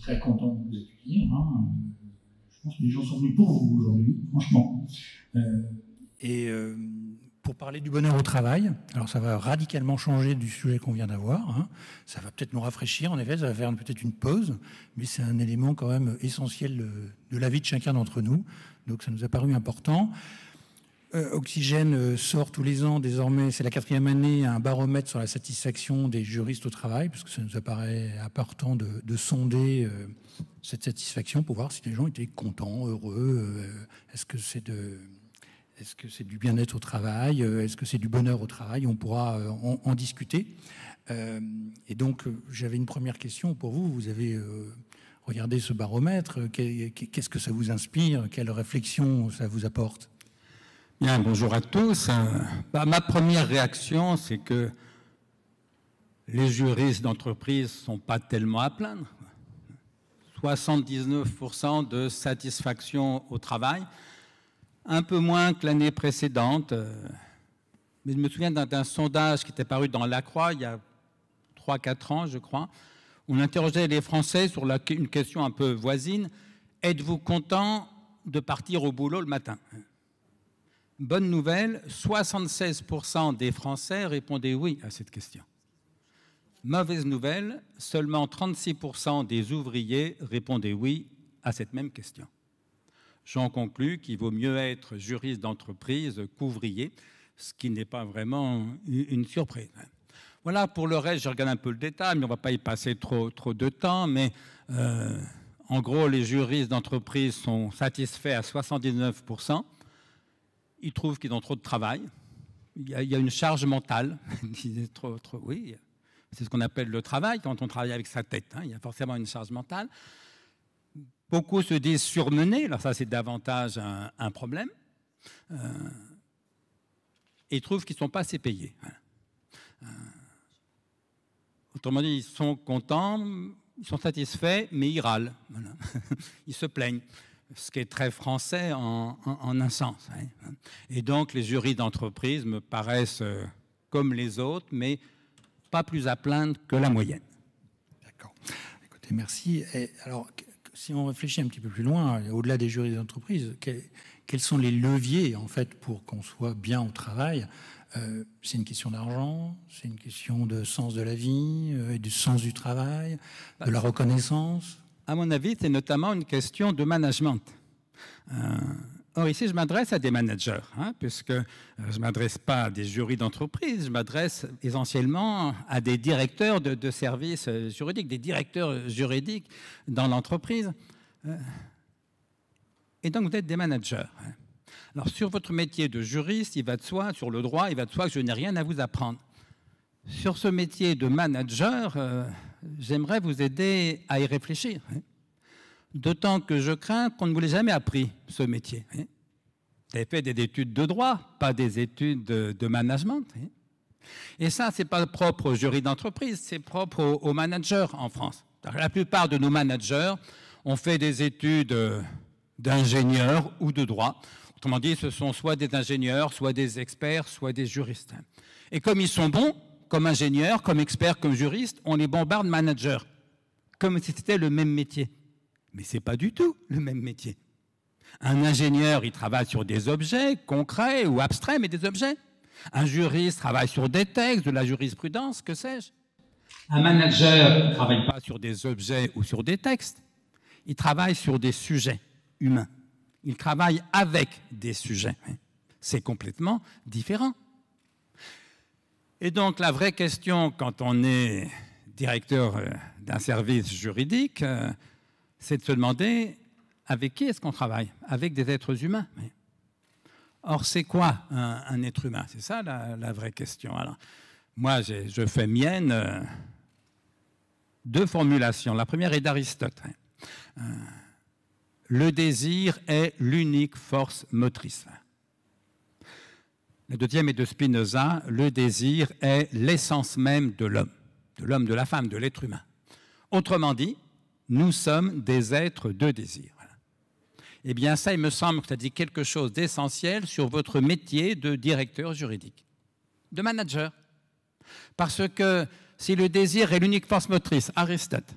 très contents de vous accueillir. Hein. Je pense que les gens sont venus pour vous aujourd'hui, franchement. Pour parler du bonheur au travail, alors ça va radicalement changer du sujet qu'on vient d'avoir. Hein. Ça va peut-être nous rafraîchir, en effet, ça va faire peut-être une pause, mais c'est un élément quand même essentiel de la vie de chacun d'entre nous. Donc ça nous a paru important. Oxygène sort tous les ans, désormais, c'est la 4e année, un baromètre sur la satisfaction des juristes au travail, parce que ça nous apparaît important de sonder cette satisfaction pour voir si les gens étaient contents, heureux. Est-ce que c'est du bien-être au travail? Est-ce que c'est du bonheur au travail? On pourra en discuter. Et donc, j'avais une première question pour vous. Vous avez regardé ce baromètre. Qu'est-ce que ça vous inspire? Quelle réflexion ça vous apporte? Bien, bonjour à tous. Ma première réaction, c'est que les juristes d'entreprise ne sont pas tellement à plaindre. 79% de satisfaction au travail, un peu moins que l'année précédente. Mais je me souviens d'un sondage qui était paru dans La Croix il y a 3-4 ans, je crois. On interrogeait les Français sur une question un peu voisine. Êtes-vous content de partir au boulot le matin? Bonne nouvelle, 76% des Français répondaient oui à cette question. Mauvaise nouvelle, seulement 36% des ouvriers répondaient oui à cette même question. J'en conclus qu'il vaut mieux être juriste d'entreprise qu'ouvrier, ce qui n'est pas vraiment une surprise. Voilà, pour le reste, je regarde un peu le détail, mais on ne va pas y passer trop de temps. Mais en gros, les juristes d'entreprise sont satisfaits à 79%. Ils trouvent qu'ils ont trop de travail. Il y a une charge mentale. Oui, c'est ce qu'on appelle le travail, quand on travaille avec sa tête. Hein, il y a forcément une charge mentale. Beaucoup se disent surmenés. Alors ça, c'est davantage un problème. Et ils trouvent qu'ils ne sont pas assez payés. Autrement dit, ils sont contents, ils sont satisfaits, mais ils râlent. Voilà. Ils se plaignent. Ce qui est très français en un sens. Hein. Et donc, les juristes d'entreprise me paraissent comme les autres, mais pas plus à plaindre que la moyenne. D'accord. Écoutez, merci. Et alors, si on réfléchit un petit peu plus loin, au-delà des juristes d'entreprise, quels sont les leviers, en fait, pour qu'on soit bien au travail? C'est une question d'argent, c'est une question de sens de la vie, du sens du travail, de la reconnaissance. À mon avis, c'est notamment une question de management. Or, ici, je m'adresse à des managers, hein, puisque je ne m'adresse pas à des jurys d'entreprise, je m'adresse essentiellement à des directeurs de services juridiques, des directeurs juridiques dans l'entreprise. Et donc, vous êtes des managers. Hein. Alors, sur votre métier de juriste, il va de soi, sur le droit, il va de soi que je n'ai rien à vous apprendre. Sur ce métier de manager, j'aimerais vous aider à y réfléchir. Hein. D'autant que je crains qu'on ne vous l'ait jamais appris, ce métier. Hein. Vous avez fait des études de droit, pas des études de management. Hein. Et ça, ce n'est pas propre aux jurys d'entreprise, c'est propre aux managers en France. La plupart de nos managers ont fait des études d'ingénieurs ou de droit. Autrement dit, ce sont soit des ingénieurs, soit des experts, soit des juristes. Et comme ils sont bons, comme ingénieurs, comme experts, comme juristes, on les bombarde managers, comme si c'était le même métier. Mais ce n'est pas du tout le même métier. Un ingénieur, il travaille sur des objets concrets ou abstraits, mais des objets. Un juriste travaille sur des textes, de la jurisprudence, que sais-je. Un manager ne travaille pas sur des objets ou sur des textes. Il travaille sur des sujets humains. Il travaille avec des sujets. C'est complètement différent. Et donc, la vraie question, quand on est directeur d'un service juridique, c'est de se demander avec qui est-ce qu'on travaille? Avec des êtres humains. Or, c'est quoi un être humain? C'est ça la vraie question. Alors, moi, je fais mienne deux formulations. La première est d'Aristote. Le désir est l'unique force motrice. La deuxième est de Spinoza. Le désir est l'essence même de l'homme, de la femme, de l'être humain. Autrement dit, nous sommes des êtres de désir. Eh bien, ça, il me semble que ça dit quelque chose d'essentiel sur votre métier de directeur juridique, de manager. Parce que si le désir est l'unique force motrice, Aristote,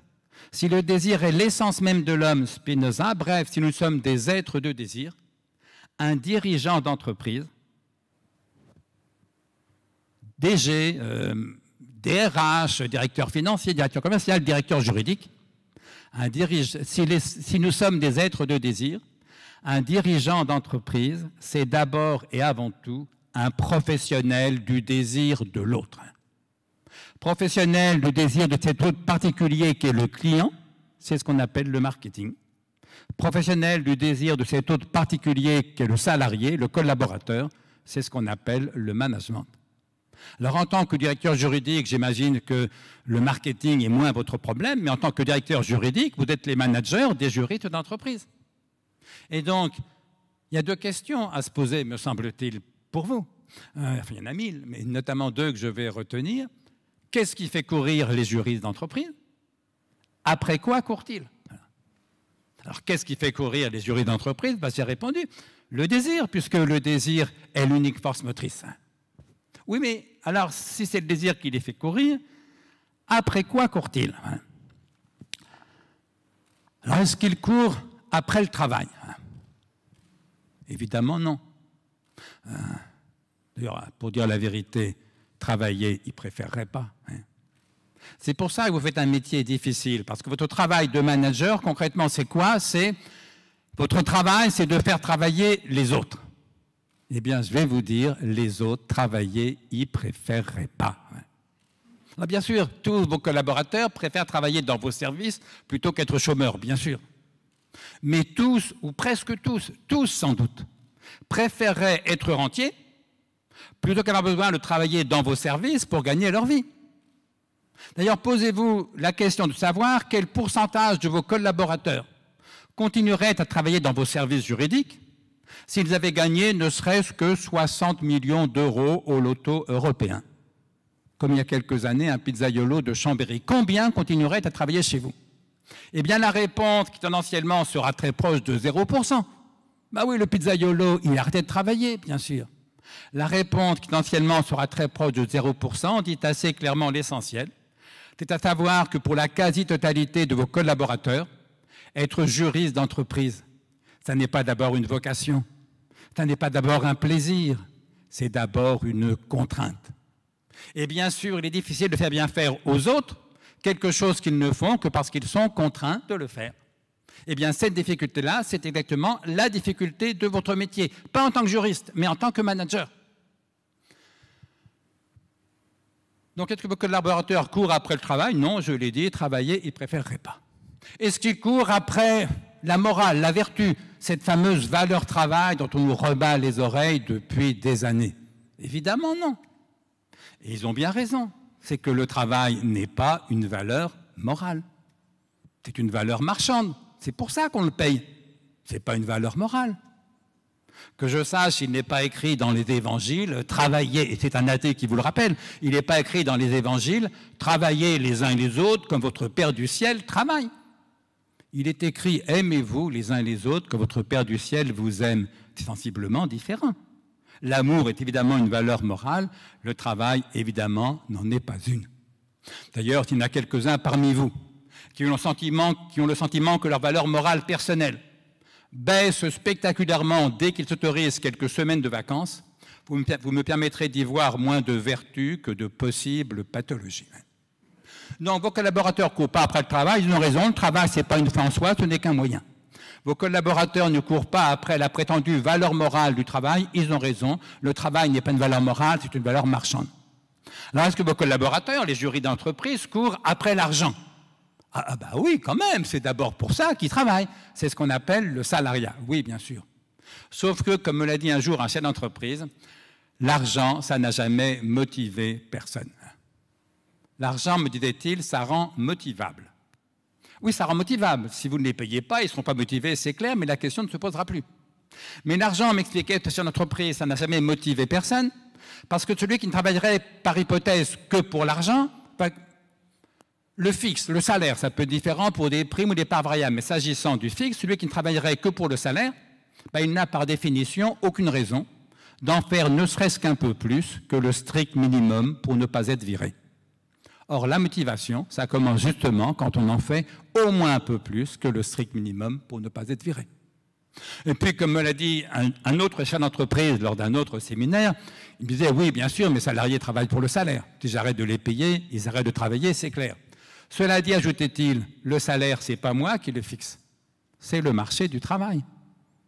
si le désir est l'essence même de l'homme, Spinoza, bref, si nous sommes des êtres de désir, un dirigeant d'entreprise, DG, DRH, directeur financier, directeur commercial, directeur juridique, si nous sommes des êtres de désir, un dirigeant d'entreprise, c'est d'abord et avant tout un professionnel du désir de l'autre. Professionnel du désir de cet autre particulier qui est le client, c'est ce qu'on appelle le marketing. Professionnel du désir de cet autre particulier qui est le salarié, le collaborateur, c'est ce qu'on appelle le management. Alors en tant que directeur juridique, j'imagine que le marketing est moins votre problème, mais en tant que directeur juridique, vous êtes les managers des juristes d'entreprise. Et donc, il y a deux questions à se poser, me semble-t-il, pour vous. Enfin, il y en a 1000, mais notamment deux que je vais retenir. Qu'est-ce qui fait courir les juristes d'entreprise? Après quoi courent-ils? Alors, qu'est-ce qui fait courir les juristes d'entreprise? J'ai répondu, le désir, puisque le désir est l'unique force motrice. Oui, mais alors, si c'est le désir qui les fait courir, après quoi courent-ils? Alors, est-ce qu'ils courent après le travail? Évidemment, non. D'ailleurs, pour dire la vérité, travailler, ils ne préféreraient pas. C'est pour ça que vous faites un métier difficile, parce que votre travail de manager, concrètement, c'est quoi? Votre travail, c'est de faire travailler les autres. Eh bien, je vais vous dire, les autres, travailler, ils ne préféreraient pas. Alors, bien sûr, tous vos collaborateurs préfèrent travailler dans vos services plutôt qu'être chômeurs, bien sûr. Mais tous, ou presque tous sans doute, préféreraient être rentiers plutôt qu'avoir besoin de travailler dans vos services pour gagner leur vie. D'ailleurs, posez-vous la question de savoir quel pourcentage de vos collaborateurs continueraient à travailler dans vos services juridiques s'ils avaient gagné ne serait-ce que 60 millions d'euros au loto européen. Comme il y a quelques années, un pizzaiolo de Chambéry. Combien continueraient à travailler chez vous? Eh bien, la réponse qui tendanciellement sera très proche de 0%. Bah oui, le pizzaiolo, il a arrêté de travailler, bien sûr. La réponse qui tendanciellement sera très proche de 0% dit assez clairement l'essentiel. C'est à savoir que pour la quasi-totalité de vos collaborateurs, être juriste d'entreprise, ça n'est pas d'abord une vocation, ça n'est pas d'abord un plaisir, c'est d'abord une contrainte. Et bien sûr, il est difficile de faire bien faire aux autres quelque chose qu'ils ne font que parce qu'ils sont contraints de le faire. Eh bien, cette difficulté-là, c'est exactement la difficulté de votre métier, pas en tant que juriste, mais en tant que manager. Donc, est-ce que vos collaborateurs courent après le travail? Non, je l'ai dit, travailler, ils ne préféreraient pas. Est-ce qu'ils courent après la morale, la vertu, cette fameuse valeur travail dont on nous rebat les oreilles depuis des années? Évidemment, non. Et ils ont bien raison. C'est que le travail n'est pas une valeur morale. C'est une valeur marchande. C'est pour ça qu'on le paye. Ce n'est pas une valeur morale. Que je sache, il n'est pas écrit dans les évangiles, travaillez, et c'est un athée qui vous le rappelle, il n'est pas écrit dans les évangiles, travaillez les uns et les autres comme votre Père du ciel travaille. Il est écrit, aimez-vous les uns et les autres comme votre Père du ciel vous aime. C'est sensiblement différent. L'amour est évidemment une valeur morale, le travail, évidemment, n'en est pas une. D'ailleurs, il y en a quelques-uns parmi vous qui ont le sentiment que leur valeur morale personnelle baisse spectaculairement dès qu'ils s'autorisent quelques semaines de vacances, vous me permettrez d'y voir moins de vertus que de possibles pathologies. Donc, vos collaborateurs ne courent pas après le travail, ils ont raison, le travail, ce n'est pas une fin en soi, ce n'est qu'un moyen. Vos collaborateurs ne courent pas après la prétendue valeur morale du travail, ils ont raison, le travail n'est pas une valeur morale, c'est une valeur marchande. Alors, est-ce que vos collaborateurs, les jurys d'entreprise, courent après l'argent? Ah bah oui, quand même, c'est d'abord pour ça qu'ils travaillent. C'est ce qu'on appelle le salariat, oui, bien sûr. Sauf que, comme me l'a dit un jour un chef d'entreprise, l'argent, ça n'a jamais motivé personne. L'argent, me disait-il, ça rend motivable. Oui, ça rend motivable. Si vous ne les payez pas, ils ne seront pas motivés, c'est clair, mais la question ne se posera plus. Mais l'argent, m'expliquait ce chef d'entreprise, ça n'a jamais motivé personne, parce que celui qui ne travaillerait par hypothèse que pour l'argent, le fixe, le salaire, ça peut être différent pour des primes ou des parts variables, mais s'agissant du fixe, celui qui ne travaillerait que pour le salaire, il n'a par définition aucune raison d'en faire ne serait-ce qu'un peu plus que le strict minimum pour ne pas être viré. Or, la motivation, ça commence justement quand on en fait au moins un peu plus que le strict minimum pour ne pas être viré. Et puis, comme me l'a dit un autre chef d'entreprise lors d'un autre séminaire, il me disait, oui, bien sûr, mes salariés travaillent pour le salaire. Si j'arrête de les payer, ils arrêtent de travailler, c'est clair. Cela dit, ajoutait-il, le salaire, c'est pas moi qui le fixe, c'est le marché du travail.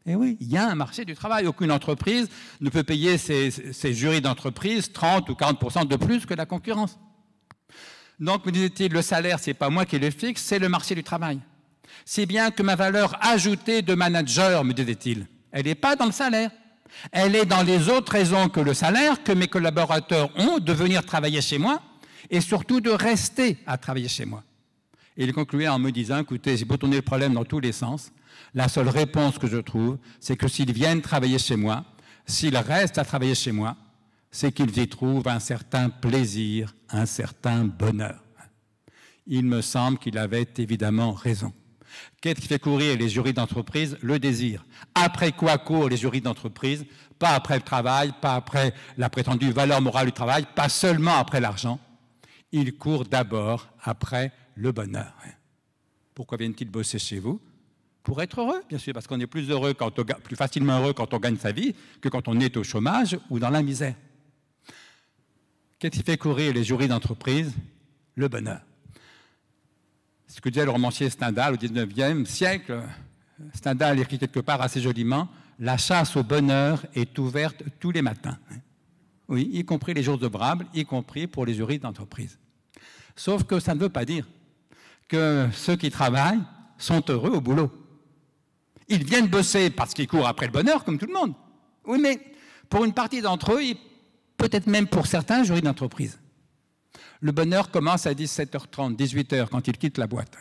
Et oui, il y a un marché du travail. Aucune entreprise ne peut payer ses jurys d'entreprise 30 ou 40% de plus que la concurrence. Donc, me disait-il, le salaire, c'est pas moi qui le fixe, c'est le marché du travail. Si bien que ma valeur ajoutée de manager, me disait-il, elle n'est pas dans le salaire. Elle est dans les autres raisons que le salaire que mes collaborateurs ont de venir travailler chez moi et surtout de rester à travailler chez moi. Et il concluait en me disant, écoutez, j'ai beau tourner le problème dans tous les sens, la seule réponse que je trouve, c'est que s'ils viennent travailler chez moi, s'ils restent à travailler chez moi, c'est qu'ils y trouvent un certain plaisir, un certain bonheur. Il me semble qu'il avait évidemment raison. Qu'est-ce qui fait courir les jurys d'entreprise? Le désir. Après quoi courent les jurys d'entreprise? Pas après le travail, pas après la prétendue valeur morale du travail, pas seulement après l'argent. Ils courent d'abord après le bonheur. Pourquoi viennent-ils bosser chez vous? Pour être heureux, bien sûr, parce qu'on est plus facilement heureux quand on gagne sa vie que quand on est au chômage ou dans la misère. Qu'est-ce qui fait courir les jurys d'entreprise? Le bonheur. Ce que disait le romancier Stendhal au XIXe siècle, Stendhal écrit quelque part assez joliment, « La chasse au bonheur est ouverte tous les matins. » Oui, y compris les jours ouvrables, y compris pour les jurys d'entreprise. Sauf que ça ne veut pas dire que ceux qui travaillent sont heureux au boulot. Ils viennent bosser parce qu'ils courent après le bonheur, comme tout le monde. Oui, mais pour une partie d'entre eux, peut-être même pour certains jurys d'entreprise, le bonheur commence à 17h30, 18h, quand ils quittent la boîte.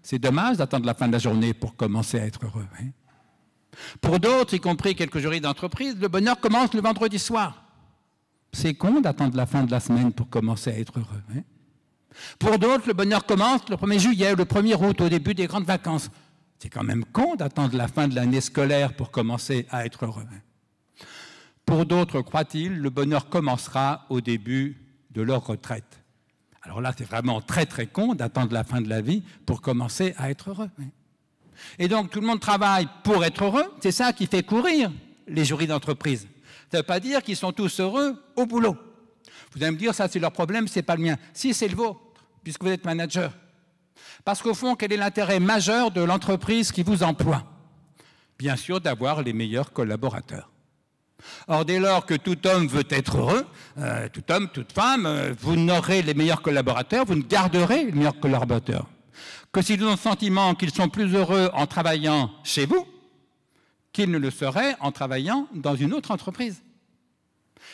C'est dommage d'attendre la fin de la journée pour commencer à être heureux. Pour d'autres, y compris quelques jurys d'entreprise, le bonheur commence le vendredi soir. C'est con d'attendre la fin de la semaine pour commencer à être heureux. Pour d'autres, le bonheur commence le 1er juillet ou le 1er août, au début des grandes vacances. C'est quand même con d'attendre la fin de l'année scolaire pour commencer à être heureux. Pour d'autres, croit-il, le bonheur commencera au début de leur retraite. Alors là, c'est vraiment très très con d'attendre la fin de la vie pour commencer à être heureux. Et donc, tout le monde travaille pour être heureux. C'est ça qui fait courir les jurys d'entreprise. Ça ne veut pas dire qu'ils sont tous heureux au boulot. Vous allez me dire, ça c'est leur problème, c'est pas le mien. Si, c'est le vôtre, puisque vous êtes manager. Parce qu'au fond, quel est l'intérêt majeur de l'entreprise qui vous emploie? Bien sûr, d'avoir les meilleurs collaborateurs. Or, dès lors que tout homme veut être heureux, tout homme, toute femme, vous n'aurez les meilleurs collaborateurs, vous ne garderez les meilleurs collaborateurs. Que s'ils ont le sentiment qu'ils sont plus heureux en travaillant chez vous qu'ils ne le seraient en travaillant dans une autre entreprise.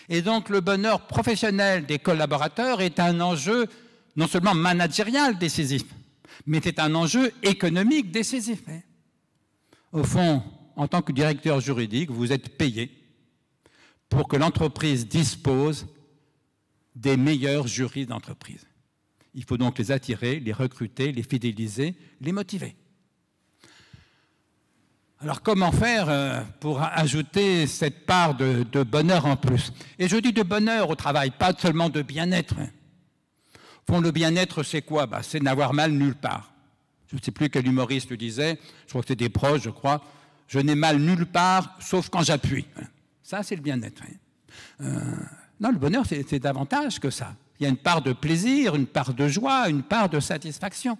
Et donc, le bonheur professionnel des collaborateurs est un enjeu non seulement managérial décisif, mais c'est un enjeu économique décisif. Au fond, en tant que directeur juridique, vous êtes payé pour que l'entreprise dispose des meilleurs jurys d'entreprise. Il faut donc les attirer, les recruter, les fidéliser, les motiver. Alors comment faire pour ajouter cette part de bonheur en plus? Et je dis de bonheur au travail, pas seulement de bien-être. Au fond, le bien-être, c'est quoi? C'est n'avoir mal nulle part. Je ne sais plus quel humoriste le disait, je crois que c'était proche, je crois. Je n'ai mal nulle part, sauf quand j'appuie. Ça, c'est le bien-être. Non, le bonheur, c'est davantage que ça. Il y a une part de plaisir, une part de joie, une part de satisfaction.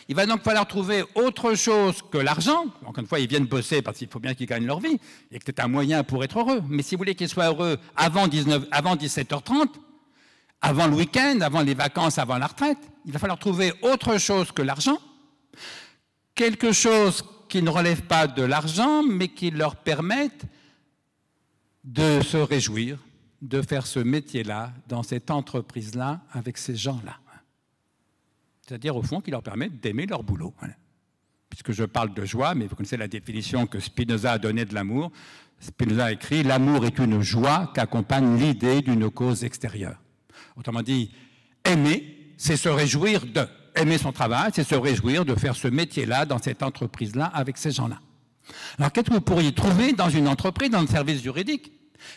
Il va donc falloir trouver autre chose que l'argent. Encore une fois, ils viennent bosser parce qu'il faut bien qu'ils gagnent leur vie et que c'est un moyen pour être heureux. Mais si vous voulez qu'ils soient heureux avant 17h30, avant le week-end, avant les vacances, avant la retraite, il va falloir trouver autre chose que l'argent, quelque chose qui ne relève pas de l'argent, mais qui leur permette de se réjouir, de faire ce métier-là, dans cette entreprise-là, avec ces gens-là. C'est-à-dire, au fond, qui leur permettent d'aimer leur boulot. Voilà. Puisque je parle de joie, mais vous connaissez la définition que Spinoza a donnée de l'amour. Spinoza a écrit « L'amour est une joie qu'accompagne l'idée d'une cause extérieure ». Autrement dit, aimer, c'est se réjouir de. Aimer son travail, c'est se réjouir de faire ce métier-là, dans cette entreprise-là, avec ces gens-là. Alors, qu'est-ce que vous pourriez trouver dans une entreprise, dans le service juridique,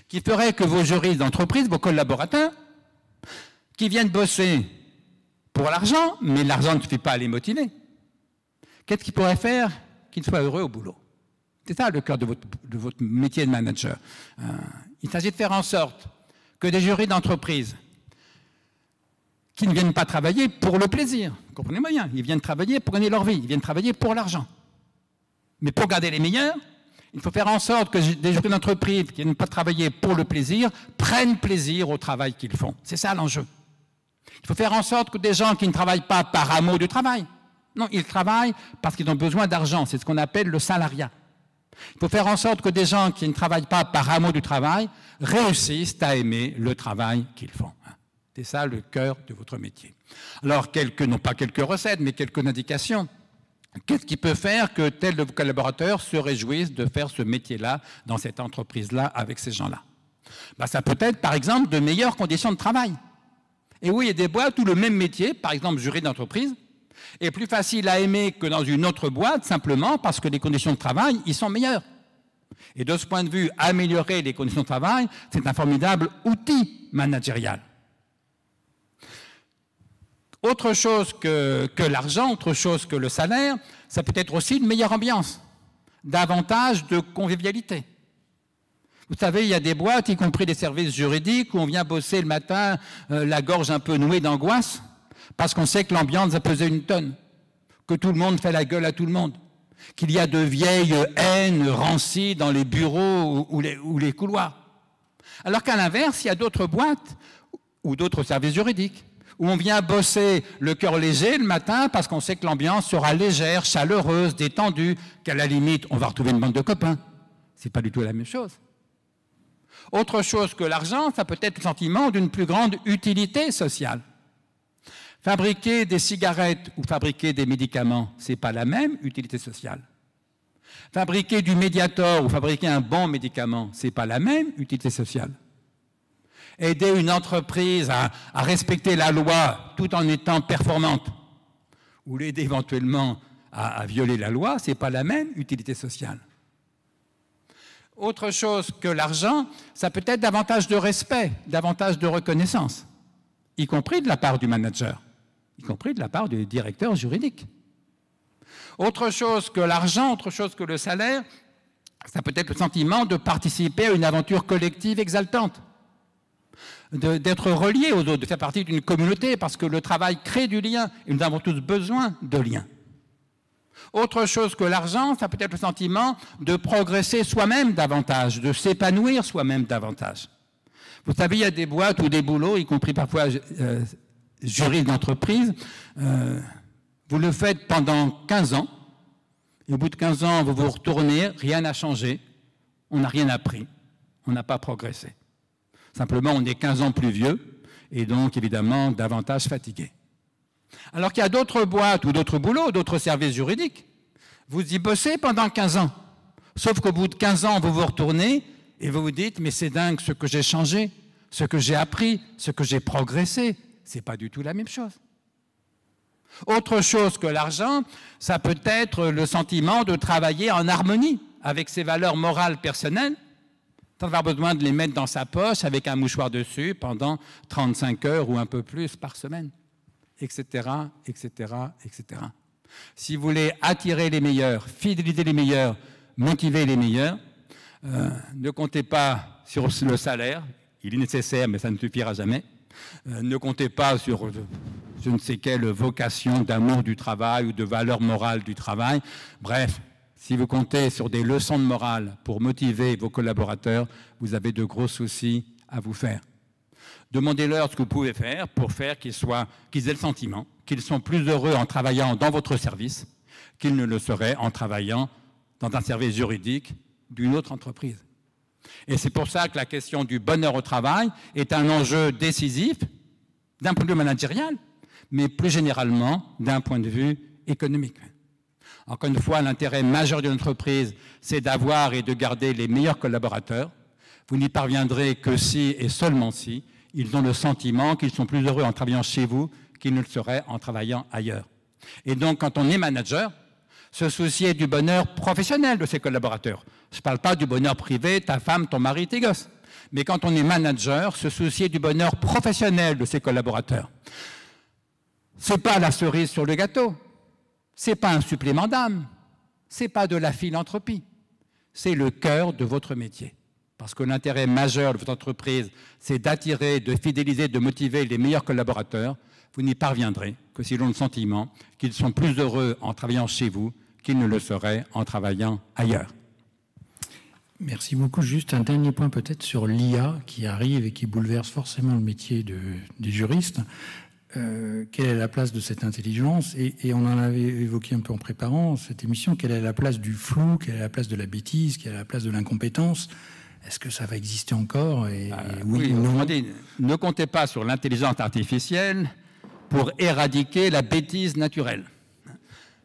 qui ferait que vos juristes d'entreprise, vos collaborateurs, qui viennent bosser pour l'argent, mais l'argent ne suffit pas à les motiver. Qu'est-ce qu'ils pourraient faire qu'ils soient heureux au boulot? C'est ça le cœur de votre métier de manager. Il s'agit de faire en sorte que des jurys d'entreprise qui ne viennent pas travailler pour le plaisir, comprenez-moi bien, ils viennent travailler pour gagner leur vie, ils viennent travailler pour l'argent. Mais pour garder les meilleurs, il faut faire en sorte que des jurys d'entreprise qui ne viennent pas travailler pour le plaisir prennent plaisir au travail qu'ils font. C'est ça l'enjeu. Il faut faire en sorte que des gens qui ne travaillent pas par amour du travail, non, ils travaillent parce qu'ils ont besoin d'argent, c'est ce qu'on appelle le salariat. Il faut faire en sorte que des gens qui ne travaillent pas par amour du travail réussissent à aimer le travail qu'ils font. C'est ça le cœur de votre métier. Alors, non pas quelques recettes, mais quelques indications. Qu'est-ce qui peut faire que tel de vos collaborateurs se réjouissent de faire ce métier-là, dans cette entreprise-là, avec ces gens-là? Ça peut être, par exemple, de meilleures conditions de travail. Et oui, il y a des boîtes où le même métier, par exemple jury d'entreprise, est plus facile à aimer que dans une autre boîte, simplement parce que les conditions de travail y sont meilleures. Et de ce point de vue, améliorer les conditions de travail, c'est un formidable outil managérial. Autre chose que l'argent, autre chose que le salaire, ça peut être aussi une meilleure ambiance, davantage de convivialité. Vous savez, il y a des boîtes, y compris des services juridiques, où on vient bosser le matin, la gorge un peu nouée d'angoisse, parce qu'on sait que l'ambiance a pesé une tonne, que tout le monde fait la gueule à tout le monde, qu'il y a de vieilles haines rancies dans les bureaux ou les couloirs. Alors qu'à l'inverse, il y a d'autres boîtes ou d'autres services juridiques où on vient bosser le cœur léger le matin parce qu'on sait que l'ambiance sera légère, chaleureuse, détendue, qu'à la limite, on va retrouver une bande de copains. C'est pas du tout la même chose. Autre chose que l'argent, ça peut être le sentiment d'une plus grande utilité sociale. Fabriquer des cigarettes ou fabriquer des médicaments, ce n'est pas la même utilité sociale. Fabriquer du Mediator ou fabriquer un bon médicament, ce n'est pas la même utilité sociale. Aider une entreprise à respecter la loi tout en étant performante, ou l'aider éventuellement à violer la loi, ce n'est pas la même utilité sociale. Autre chose que l'argent, ça peut être davantage de respect, davantage de reconnaissance, y compris de la part du manager, y compris de la part du directeur juridique. Autre chose que l'argent, autre chose que le salaire, ça peut être le sentiment de participer à une aventure collective exaltante, d'être relié aux autres, de faire partie d'une communauté, parce que le travail crée du lien, et nous avons tous besoin de liens. Autre chose que l'argent, ça peut être le sentiment de progresser soi-même davantage, de s'épanouir soi-même davantage. Vous savez, il y a des boîtes ou des boulots, y compris parfois juristes d'entreprise, vous le faites pendant 15 ans, et au bout de 15 ans, vous vous retournez, rien n'a changé, on n'a rien appris, on n'a pas progressé. Simplement, on est 15 ans plus vieux, et donc, évidemment, davantage fatigué. Alors qu'il y a d'autres boîtes ou d'autres boulots, d'autres services juridiques, vous y bossez pendant 15 ans. Sauf qu'au bout de 15 ans, vous vous retournez et vous vous dites « mais c'est dingue ce que j'ai changé, ce que j'ai appris, ce que j'ai progressé. » Ce n'est pas du tout la même chose. Autre chose que l'argent, ça peut être le sentiment de travailler en harmonie avec ses valeurs morales personnelles, sans avoir besoin de les mettre dans sa poche avec un mouchoir dessus pendant 35 heures ou un peu plus par semaine. Etc., etc., etc. Si vous voulez attirer les meilleurs, fidéliser les meilleurs, motiver les meilleurs, ne comptez pas sur le salaire, il est nécessaire mais ça ne suffira jamais. Ne comptez pas sur je ne sais quelle vocation d'amour du travail ou de valeur morale du travail. Bref, si vous comptez sur des leçons de morale pour motiver vos collaborateurs, vous avez de gros soucis à vous faire. Demandez-leur ce que vous pouvez faire pour faire qu'ils aient le sentiment qu'ils sont plus heureux en travaillant dans votre service qu'ils ne le seraient en travaillant dans un service juridique d'une autre entreprise. Et c'est pour ça que la question du bonheur au travail est un enjeu décisif d'un point de vue managérial, mais plus généralement d'un point de vue économique. Encore une fois, l'intérêt majeur d'une entreprise, c'est d'avoir et de garder les meilleurs collaborateurs. Vous n'y parviendrez que si et seulement si ils ont le sentiment qu'ils sont plus heureux en travaillant chez vous qu'ils ne le seraient en travaillant ailleurs. Et donc, quand on est manager, se soucier du bonheur professionnel de ses collaborateurs. Je ne parle pas du bonheur privé, ta femme, ton mari, tes gosses. Mais quand on est manager, se soucier du bonheur professionnel de ses collaborateurs. Ce n'est pas la cerise sur le gâteau, ce n'est pas un supplément d'âme, ce n'est pas de la philanthropie, c'est le cœur de votre métier. Parce que l'intérêt majeur de votre entreprise, c'est d'attirer, de fidéliser, de motiver les meilleurs collaborateurs. Vous n'y parviendrez que s'ils ont le sentiment qu'ils sont plus heureux en travaillant chez vous qu'ils ne le seraient en travaillant ailleurs. Merci beaucoup. Juste un dernier point peut-être sur l'IA qui arrive et qui bouleverse forcément le métier des juristes. Quelle est la place de cette intelligence et on en avait évoqué un peu en préparant cette émission, quelle est la place du flou, quelle est la place de la bêtise, quelle est la place de l'incompétence? Est-ce que ça va exister encore oui, non. Dit, ne comptez pas sur l'intelligence artificielle pour éradiquer la bêtise naturelle,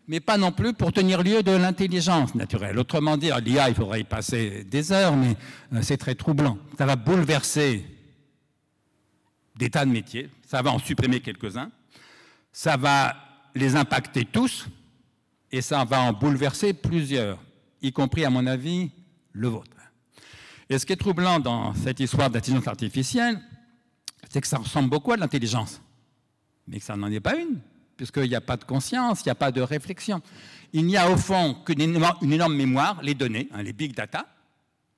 mais pas non plus pour tenir lieu de l'intelligence naturelle. Autrement dit, l'IA, il faudrait y passer des heures, mais c'est très troublant. Ça va bouleverser des tas de métiers, ça va en supprimer quelques-uns, ça va les impacter tous, et ça va en bouleverser plusieurs, y compris, à mon avis, le vôtre. Et ce qui est troublant dans cette histoire d'intelligence artificielle, c'est que ça ressemble beaucoup à de l'intelligence, mais que ça n'en est pas une, puisqu'il n'y a pas de conscience, il n'y a pas de réflexion. Il n'y a au fond qu'une énorme mémoire, les données, les big data.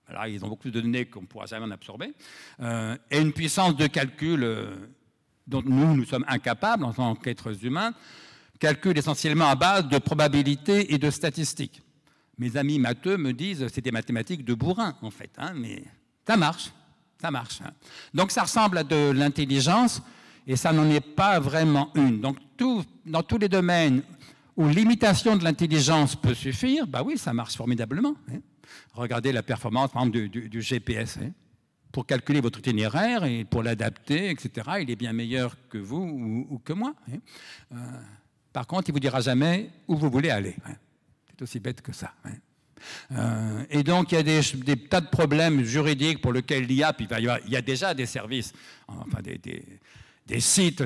Alors, ils ont beaucoup de données qu'on ne pourra jamais en absorber, et une puissance de calcul dont nous sommes incapables en tant qu'êtres humains, calcul essentiellement à base de probabilités et de statistiques. Mes amis matheux me disent que c'est des mathématiques de bourrin, en fait, mais ça marche, ça marche. Donc ça ressemble à de l'intelligence, et ça n'en est pas vraiment une. Donc dans tous les domaines où l'imitation de l'intelligence peut suffire, bah oui, ça marche formidablement. Regardez la performance, par exemple, du GPS. Pour calculer votre itinéraire et pour l'adapter, etc., il est bien meilleur que vous ou que moi. Par contre, il ne vous dira jamais où vous voulez aller. C'est aussi bête que ça. Et donc, il y a des tas de problèmes juridiques pour lesquels l'IA, puis il y a déjà des services, enfin des sites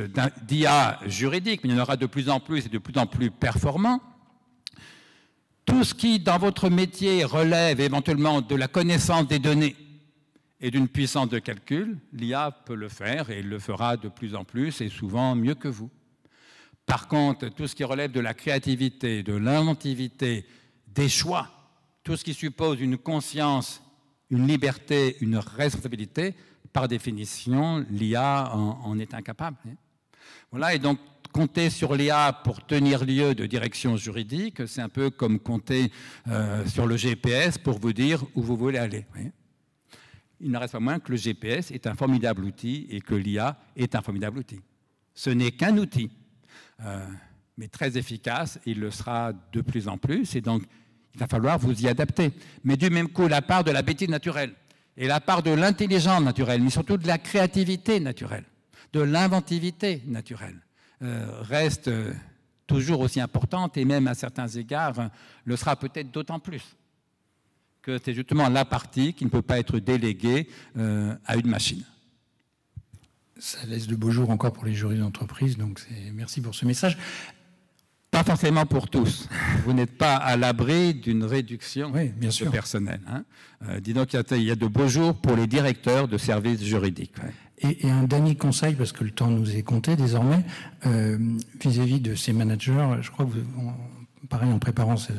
d'IA juridiques, mais il y en aura de plus en plus et de plus en plus performants. Tout ce qui, dans votre métier, relève éventuellement de la connaissance des données et d'une puissance de calcul, l'IA peut le faire et il le fera de plus en plus et souvent mieux que vous. Par contre, tout ce qui relève de la créativité, de l'inventivité, des choix, tout ce qui suppose une conscience, une liberté, une responsabilité, par définition, l'IA en est incapable. Voilà, et donc compter sur l'IA pour tenir lieu de direction juridique, c'est un peu comme compter sur le GPS pour vous dire où vous voulez aller. Il ne reste pas moins que le GPS est un formidable outil et que l'IA est un formidable outil. Ce n'est qu'un outil, mais très efficace, il le sera de plus en plus, et donc il va falloir vous y adapter. Mais du même coup, la part de la bêtise naturelle, et la part de l'intelligence naturelle, mais surtout de la créativité naturelle, de l'inventivité naturelle, reste toujours aussi importante, et même à certains égards, le sera peut-être d'autant plus que c'est justement la partie qui ne peut pas être déléguée à une machine. Ça laisse de beaux jours encore pour les juristes d'entreprise, donc merci pour ce message. Pas forcément pour tous. Vous n'êtes pas à l'abri d'une réduction bien sûr. de personnel. Dis donc, il y a de beaux jours pour les directeurs de services juridiques. Et un dernier conseil, parce que le temps nous est compté désormais, vis-à-vis de ces managers, je crois que pareil, en préparant cette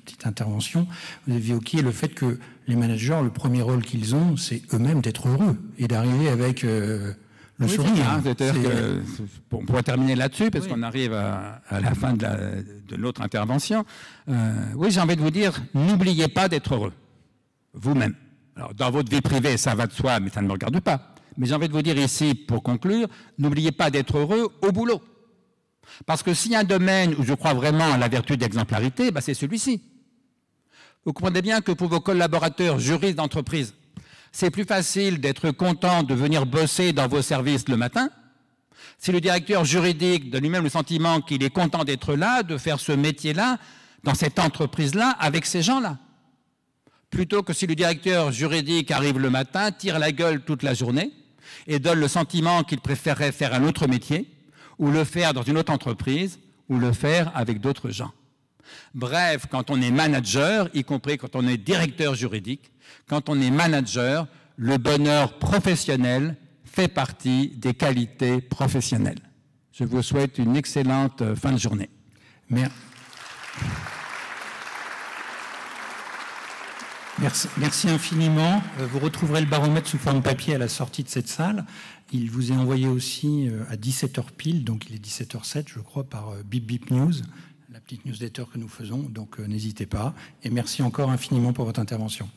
petite intervention, vous avez évoqué le fait que les managers, le premier rôle qu'ils ont, c'est eux-mêmes d'être heureux et d'arriver avec le sourire. C'est-à-dire que, on pourrait terminer là-dessus, parce qu'on arrive à la fin de notre intervention. Oui, j'ai envie de vous dire, n'oubliez pas d'être heureux, vous-même. Alors, dans votre vie privée, ça va de soi, mais ça ne me regarde pas. Mais j'ai envie de vous dire ici, pour conclure, n'oubliez pas d'être heureux au boulot. Parce que s'il y a un domaine où je crois vraiment à la vertu d'exemplarité, c'est celui-ci. Vous comprenez bien que pour vos collaborateurs juristes d'entreprise, c'est plus facile d'être content de venir bosser dans vos services le matin. Si le directeur juridique donne lui-même le sentiment qu'il est content d'être là, de faire ce métier-là, dans cette entreprise-là, avec ces gens-là. Plutôt que si le directeur juridique arrive le matin, tire la gueule toute la journée et donne le sentiment qu'il préférerait faire un autre métier, ou le faire dans une autre entreprise, ou le faire avec d'autres gens. Bref, quand on est manager, y compris quand on est directeur juridique, quand on est manager, le bonheur professionnel fait partie des qualités professionnelles. Je vous souhaite une excellente fin de journée. Merci infiniment. Vous retrouverez le baromètre sous forme papier à la sortie de cette salle. Il vous est envoyé aussi à 17h pile, donc il est 17h07, je crois, par Bip Bip News, la petite newsletter que nous faisons, donc n'hésitez pas. Et merci encore infiniment pour votre intervention.